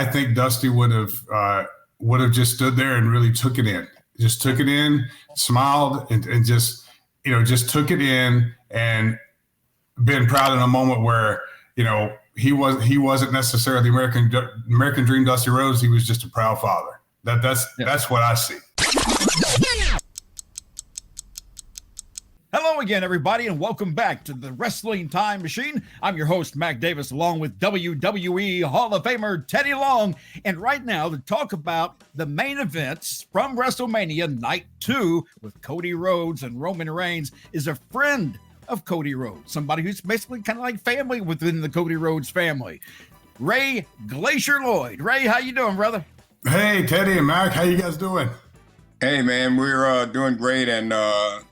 I think Dusty would have just stood there and really took it in. Just took it in, smiled, and just took it in, and been proud in a moment where he wasn't necessarily the American Dream Dusty Rhodes. He was just a proud father. That's what I see. Hello again, everybody, and welcome back to the Wrestling Time Machine. I'm your host, Mac Davis, along with WWE Hall of Famer Teddy Long. And right now, to talk about the main events from WrestleMania Night 2 with Cody Rhodes and Roman Reigns is a friend of Cody Rhodes, somebody who's basically kind of like family within the Cody Rhodes family, Ray Glacier Lloyd. Ray, how you doing, brother? Hey, Teddy and Mac, how you guys doing? Hey, man, we're doing great, and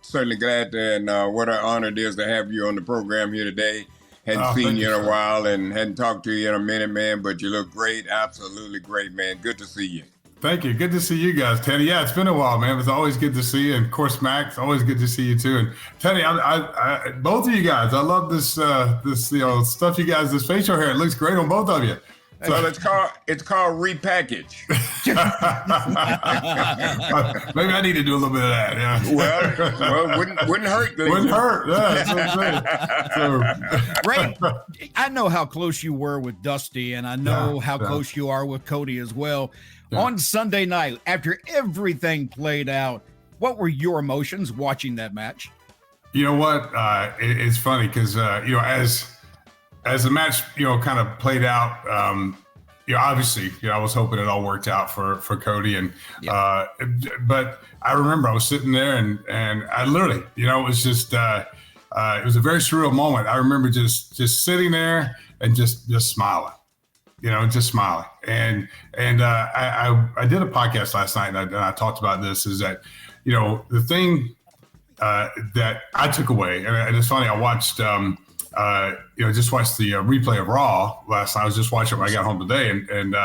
certainly glad and what an honor it is to have you on the program here today. Hadn't seen you in a while and hadn't talked to you in a minute, man, but you look great, absolutely great, man. Good to see you. Thank you. Good to see you guys, Teddy. Yeah, it's been a while, man. It's always good to see you. And of course, Mac, it's always good to see you too. And Teddy, I both of you guys, I love this stuff you guys, this facial hair. It looks great on both of you. Well, it's called repackage. Maybe I need to do a little bit of that. Yeah. Well, wouldn't hurt. Wouldn't hurt. Yeah, that's what I'm saying. Ray, I know how close you were with Dusty, and I know how close you are with Cody as well. Yeah. On Sunday night, after everything played out, what were your emotions watching that match? You know what? It's funny because as the match, kind of played out, obviously, I was hoping it all worked out for Cody, and but I remember I was sitting there and I literally, it was just it was a very surreal moment. I remember just sitting there and just smiling, just smiling, and I did a podcast last night and I talked about this is that the thing that I took away, and it's funny, I watched. Just watched the replay of Raw last night. I was just watching it when I got home today, and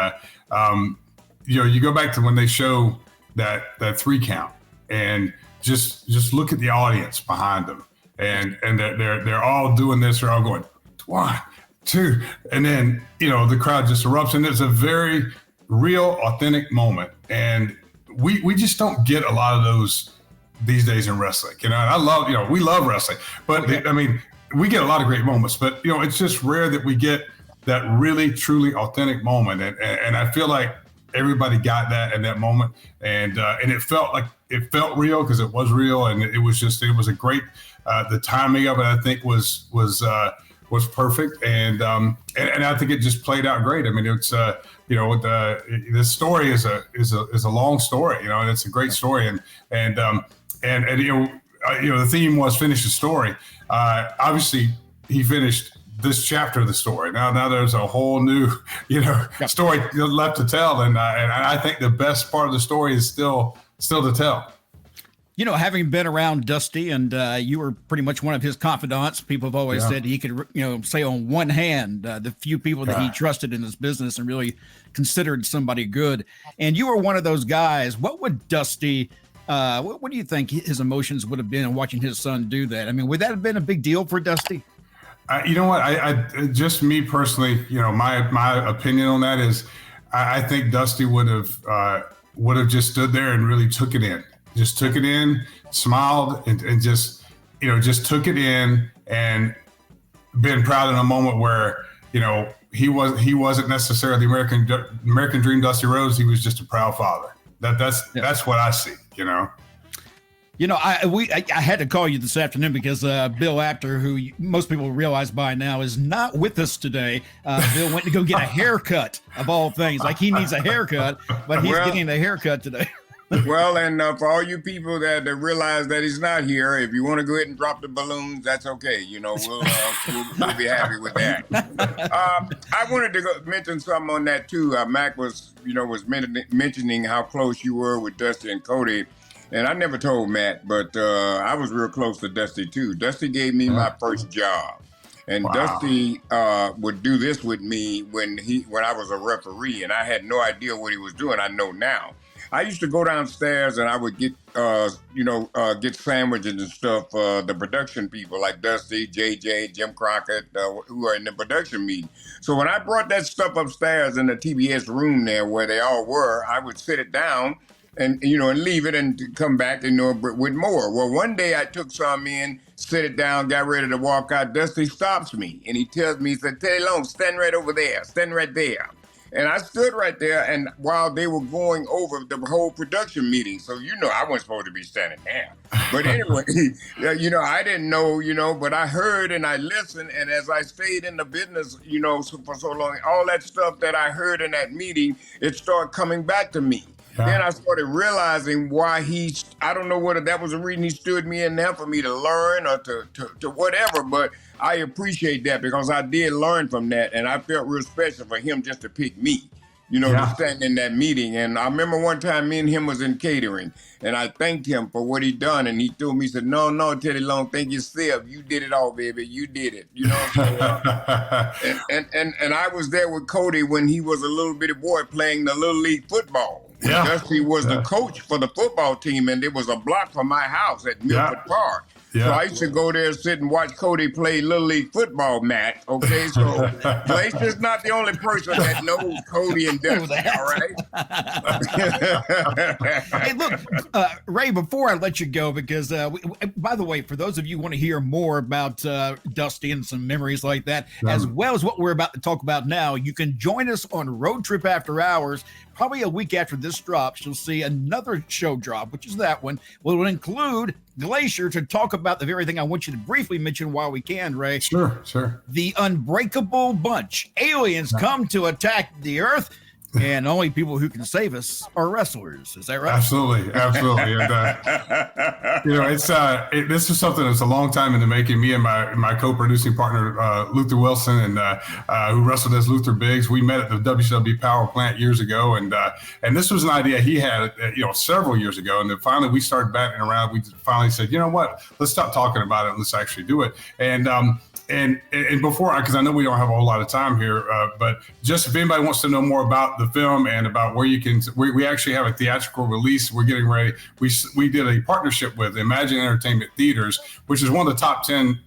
you go back to when they show that 3 count, and just look at the audience behind them, and they're all doing this. They're all going 1, 2, and then the crowd just erupts, and it's a very real, authentic moment, and we just don't get a lot of those these days in wrestling. And I love we love wrestling, but we get a lot of great moments, but it's just rare that we get that really, truly authentic moment, and I feel like everybody got that in that moment, and it felt real because it was real, and it was a great. The timing of it, I think, was perfect, and I think it just played out great. I mean, it's this story is a long story, and it's a great story, and the theme was finish the story. Obviously, he finished this chapter of the story. Now there's a whole new, story left to tell, and I think the best part of the story is still to tell. Having been around Dusty, and you were pretty much one of his confidants. People have always said he could, say on one hand the few people that he trusted in his business and really considered somebody good. And you were one of those guys. What would Dusty? What do you think his emotions would have been in watching his son do that? I mean, would that have been a big deal for Dusty? You know what? I just me personally, my opinion on that is, I think Dusty would have just stood there and really took it in. Just took it in, smiled, and just took it in, and been proud in a moment where he wasn't necessarily the American Dream Dusty Rhodes. He was just a proud father. That's what I see. I had to call you this afternoon because Bill Apter, who most people realize by now is not with us today. Bill went to go get a haircut, of all things. Like he needs a haircut, but he's getting a haircut today. Well, and for all you people that realize that he's not here, if you want to go ahead and drop the balloons, that's okay. We'll be happy with that. I wanted to mention something on that too. Mac was mentioning how close you were with Dusty and Cody, and I never told Matt, but I was real close to Dusty too. Dusty gave me my first job, and Dusty would do this with me when I was a referee, and I had no idea what he was doing. I know now. I used to go downstairs and I would get, get sandwiches and stuff. The production people like Dusty, JJ, Jim Crockett, who are in the production meeting. So when I brought that stuff upstairs in the TBS room there where they all were, I would sit it down and leave it and come back, with more. Well, one day I took some in, set it down, got ready to walk out. Dusty stops me and he tells me, he said, Teddy Long, stand right over there, stand right there. And I stood right there, and while they were going over the whole production meeting, so I wasn't supposed to be standing there. But anyway, I didn't know, but I heard and I listened, and as I stayed in the business, for so long, all that stuff that I heard in that meeting, it started coming back to me. Yeah. Then I started realizing why I don't know whether that was the reason he stood me in there for me to learn or to whatever, but I appreciate that because I did learn from that, and I felt real special for him just to pick me, to stand in that meeting. And I remember one time me and him was in catering, and I thanked him for what he done, and he told me, he said, no, Teddy Long, thank yourself. You did it all, baby. You did it. And I was there with Cody when he was a little bitty boy playing the Little League football. Yeah. Dusty was the coach for the football team, and it was a block from my house at Milford Park. Yeah. So I used to go there, sit and watch Cody play Little League football match. Okay, so Glacier's not the only person that knows Cody and Dusty, all right? Hey, look, Ray, before I let you go, because, by the way, for those of you who want to hear more about Dusty and some memories like that, as well as what we're about to talk about now, you can join us on Road Trip After Hours. Probably a week after this drops, you'll see another show drop, which is that one. Will include Glacier to talk about the very thing I want you to briefly mention while we can, Ray. Sure. The Unbreakable Bunch. Aliens come to attack the Earth, and only people who can save us are wrestlers. Is that right? Absolutely. And, this is something that's a long time in the making. Me and my co-producing partner, Luther Wilson, and who wrestled as Luther Biggs, we met at the WCW Power Plant years ago, and this was an idea he had, several years ago. And then finally, we started batting around. We finally said, you know what? Let's stop talking about it and let's actually do it. And before, because I know we don't have a whole lot of time here, but just if anybody wants to know more about the film and about where you can, we actually have a theatrical release. We're getting ready. We did a partnership with Imagine Entertainment Theaters, which is one of the top 10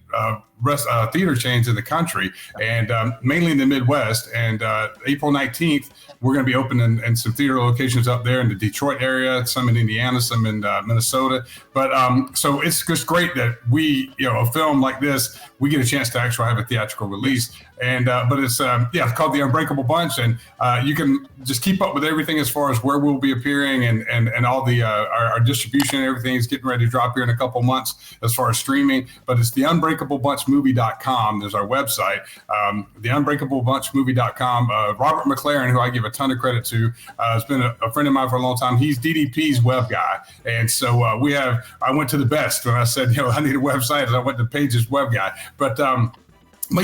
theater chains in the country, and mainly in the Midwest. And April 19th, we're going to be opening in some theater locations up there in the Detroit area, some in Indiana, some in Minnesota. But so it's just great that we, a film like this, we get a chance to actually have a theatrical release. And but it's called The Unbreakable Bunch, and you can just keep up with everything as far as where we'll be appearing and all the our distribution and everything is getting ready to drop here in a couple months as far as streaming. But it's theunbreakablebunchmovie.com. There's our website, theunbreakablebunchmovie.com. Robert McLaren, who I give a ton of credit to, has been a friend of mine for a long time. He's DDP's web guy, and so I went to the best when I said I need a website, and I went to Page's web guy, but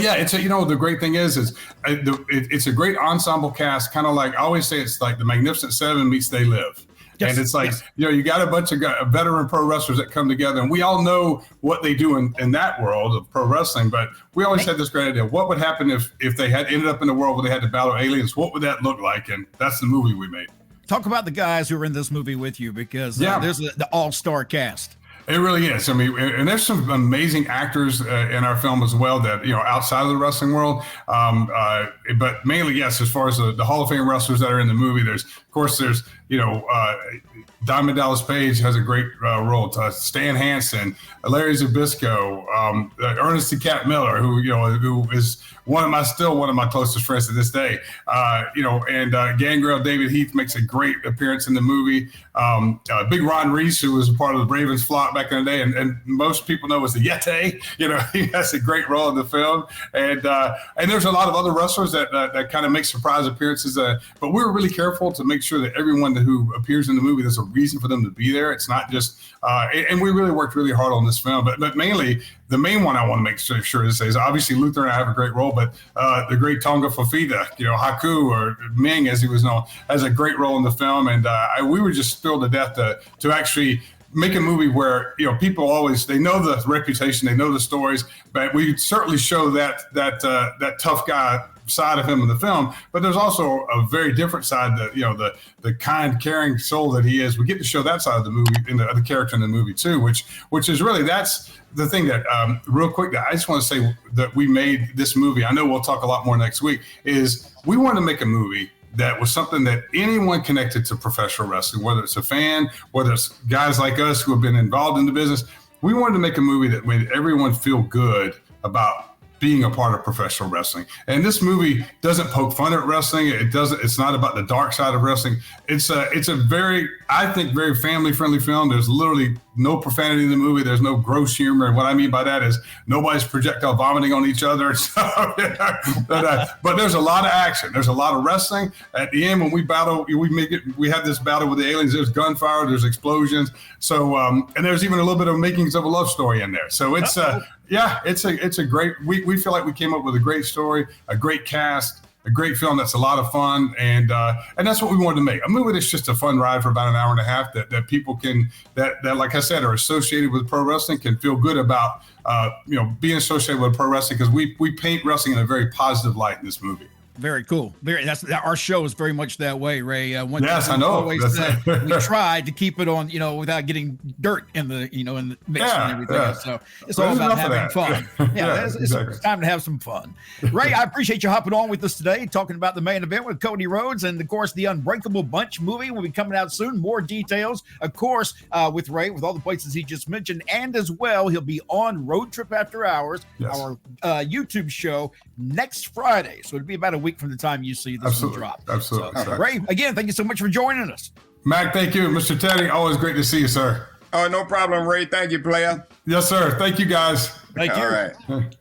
yeah, it's the great thing is it's a great ensemble cast, kind of like I always say, it's like the Magnificent Seven meets They Live. Yes, and it's like, you got a bunch of veteran pro wrestlers that come together, and we all know what they do in that world of pro wrestling, but we always had this great idea. What would happen if they had ended up in a world where they had to battle aliens? What would that look like? And that's the movie we made. Talk about the guys who are in this movie with you, because there's the all-star cast. It really is. I mean, and there's some amazing actors in our film as well that, outside of the wrestling world. But mainly, yes, as far as the Hall of Fame wrestlers that are in the movie, there's Diamond Dallas Page has a great role. Stan Hansen, Larry Zbyszko, Ernest the Cat Miller, who is one of my closest friends to this day. And Gangrel David Heath makes a great appearance in the movie. Big Ron Reese, who was a part of the Ravens flock back in the day, and most people know as the Yeti. He has a great role in the film. And there's a lot of other wrestlers that kind of make surprise appearances. But we were really careful to make sure that everyone who appears in the movie, there's a reason for them to be there. It's not just, and we really worked really hard on this film. But mainly, the main one I want to make sure to say is obviously Luther and I have a great role, but the great Tonga Fafita, Haku, or Ming as he was known, has a great role in the film. And we were just thrilled to death to actually make a movie where people always, they know the reputation, they know the stories, but we certainly show that tough guy side of him in the film, but there's also a very different side that, the kind, caring soul that he is. We get to show that side of the movie in the character in the movie too, which is really, that's the thing that real quick, that I just want to say that we made this movie. I know we'll talk a lot more next week, is we wanted to make a movie that was something that anyone connected to professional wrestling, whether it's a fan, whether it's guys like us who have been involved in the business, we wanted to make a movie that made everyone feel good about being a part of professional wrestling. And this movie doesn't poke fun at wrestling. It's not about the dark side of wrestling. It's a very, I think, very family-friendly film. There's literally no profanity in the movie. There's no gross humor. And what I mean by that is nobody's projectile vomiting on each other. But there's a lot of action. There's a lot of wrestling. At the end, when we battle, we have this battle with the aliens. There's gunfire. There's explosions. So, and there's even a little bit of makings of a love story in there. So it's it's a great, we feel like we came up with a great story, a great cast, a great film that's a lot of fun, and that's what we wanted to make. A movie that's just a fun ride for about an hour and a half that people can, that like I said, are associated with pro wrestling, can feel good about being associated with pro wrestling, because we paint wrestling in a very positive light in this movie. Very cool. Our show is very much that way, Ray. Yes, I know. We tried to keep it on, without getting dirt in the, in the mix and everything. Yeah. So it's all about having fun. It's time to have some fun. Ray, I appreciate you hopping on with us today, talking about the main event with Cody Rhodes, and of course the Unbreakable Bunch movie will be coming out soon. More details, of course, with Ray, with all the places he just mentioned, and as well, he'll be on Road Trip After Hours, our YouTube show next Friday. So it'll be about a week from the time you see this one drop. Absolutely. So, Ray, again, thank you so much for joining us. Mac, thank you. Mr. Teddy, always great to see you, sir. Oh, no problem, Ray. Thank you, player. Yes, sir. Thank you, guys. Thank you. All right.